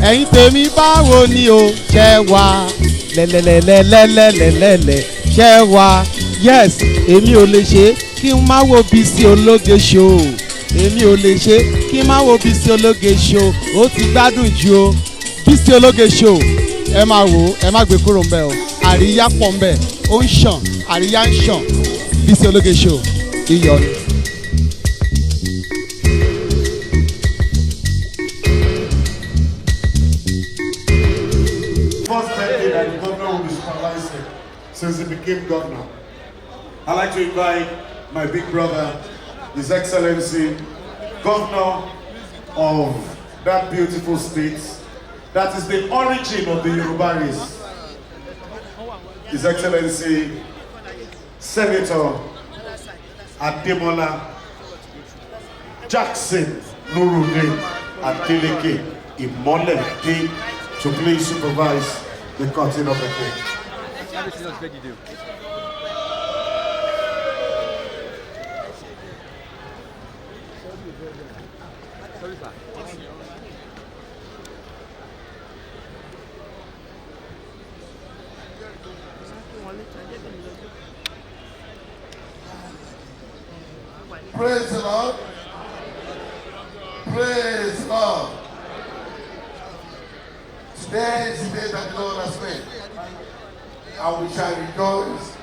ẹ̀yin tèmi báwo ni o ṣẹ́ wá lẹ́lẹ́lẹ́lẹ́lẹ́lẹ́lẹ́ ṣẹ́ wá yes èmi ò lè ṣe kí n má wo Bisi Ologe Show èmi ò lè ṣe kí n má wo Bisi Ologe Show ó ti gbádùn jù o Bisi Ologe Show ẹ máa wò ó ẹ má gbé kúrò ńbẹ̀ o àríyá pọ̀ ńbẹ̀ ó ń ṣàn àríyá ń ṣàn Bisi Ologe Show iyọ̀ ni. First decade that the governor will be supervising since he became governor. I'd like to invite my big brother, His Excellency, Governor of that beautiful state that is the origin of the Yoruba race. His Excellency, Senator Ademola Jackson Nuruddin Adeleke Imolede to please supervise the cutting of the cake. Praise the Lord. Praise God. Today is the day that the Lord has made, and we shall rejoice.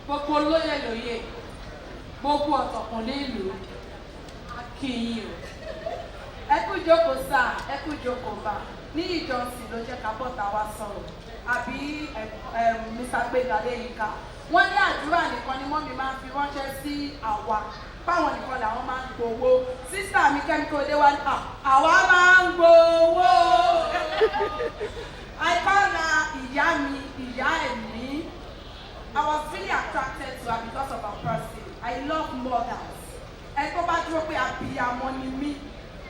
Gbogbo lóye lóye, gbogbo ọ̀tọ̀kùn nílùú, akínyìn o. Ẹ kú jókòó sáà, ẹ kú jókòó bá. Ní ìjọsìn ló jẹ́ ká bọ́ta wá sọ̀rọ̀. Àbí Mr. Gbégadé Yinka. Wọ́n ní àdúrà nìkan ni mọ́mí máa ń fi ránṣẹ́ sí àwa. Báwọn nìkan làwọn máa ń gbowó. Sísá mi Kẹ́mi Odé wá ní àwa máa ń gbowó. Àìkọ́ra ìyá mi, ìyá ẹ̀mí. I was really attracted to her because of her person. I love mothers. And go back to me.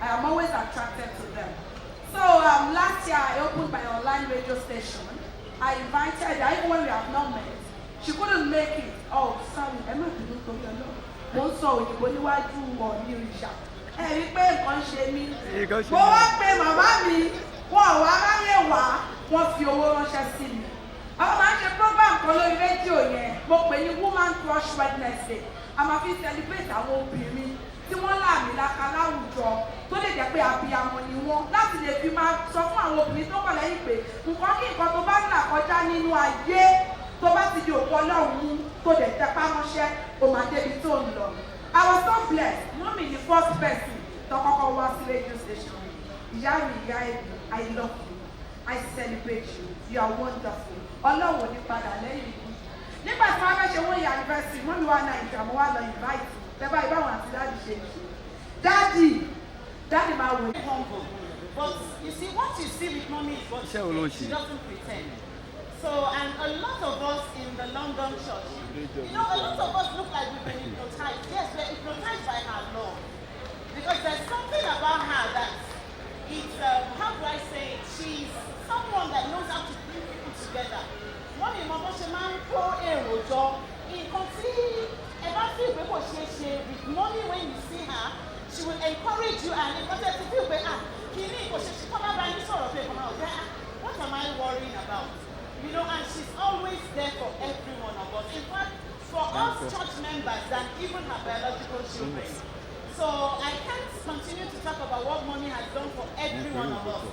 I am always attracted to them. So last year I opened my online radio station. I invited her, even when we have not met. She couldn't make it. Oh, sorry. I'm not doing it. Mo sọ òyìnbó níwájú Ọọ̀ni òrìṣà. Ẹ rí pé nǹkan ṣe mí. Mo wá pé màmá mi, wọ́n wá ráyè wá, wọ́n fi owó ránṣẹ́ sí mi. Àwọn máa ń ṣe program kan lórí rédíò yẹn, mo pè ní Woman Crush Wednesday. A máa fi celebrate àwọn obìnrin tí wọ́n làmìlaka láwùjọ tó lè jẹ́ pé abiyamọ ni wọ́n láti lè fi máa sọ fún àwọn obìnrin tó wà lẹ́yìn pé nǹkan kí nǹkan tó bá ń là kọjá nínú ayé tó bá ti di òkú Ọlọ́run mú tó dẹ̀ tẹpá mọ́ṣẹ́ ó máa débi tó ń lọ. I was so blessed. Mọ́mì ni first person tó kọ́kọ́ wá sí radio station. Ìyá mi, ìyá ẹ̀mí, I love you. I celebrate you. You are wonderful. Ọlọ́run ní padà lẹ́yìn ikú. Nígbà tí wọ́n fẹ́ ṣe wọ́n yà anniversary, mọ́mì wá Nàìjíríà, mo wá lọ invite. Tẹ́bá ìbáwọn àti dáàdì ṣe ṣe. Daddy máa wò. Humble. But you see, what you see with mommy is what she doesn't pretend. So, and a lot of us in the London church, you know, a lot of us look like we've been hypnotized. Yes, we're hypnotized by her love. Because there's something about her that it's, how do I say it? She's someone that knows how to bring people together. Mommy, mama, she man ko èrò jọ. Nǹkan tí ẹ bá fi ìwé kò ṣeé ṣe church members than even her biological children. So I can't continue to talk about what mommy has done for every one of us,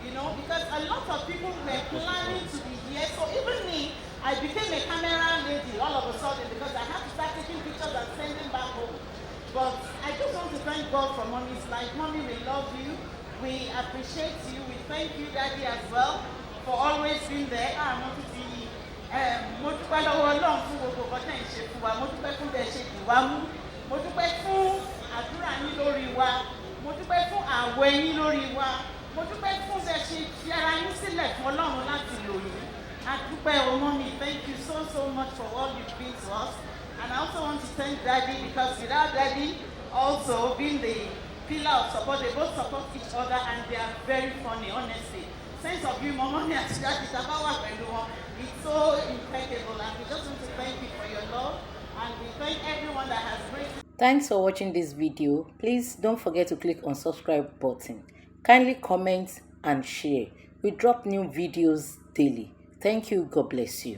you know, because a lot of people were planning to be here. So even me, I became a camera lady all of a sudden because I had to start taking pictures and sending back home. But I just want to thank God for mommy's life. Mommy, we love you. We appreciate you. We thank you, Daddy, as well, for always being there. Mo dúpẹ́ lọ́wọ́ Ọlọ́run fún gbogbo ọ̀tẹ̀ ìṣe fún wa. Mo dúpẹ́ fún bẹ́ẹ̀ ṣe dì wá mú. Mo dúpẹ́ fún àdúrà yín lórí wa. Mo dúpẹ́ fún àwẹ̀ yín lórí wa. Mo dúpẹ́ fún bẹ́ẹ̀ ṣe fi ara yín sílẹ̀ fún Ọlọ́run láti lò yín. A dúpẹ́ o Mommy, thank you so much for all you've been to us. And I also want to thank Daddy because without Daddy also being the pillar of support, they both support each other and they are very funny, honestly. Sense of humor, Mommy and Daddy, it's so impeccable, and we just want to thank you for your love, and we thank everyone that has raised. Thanks for watching this video. Please don't forget to click on subscribe button. Kindly comment and share. We drop new videos daily. Thank you. God bless you.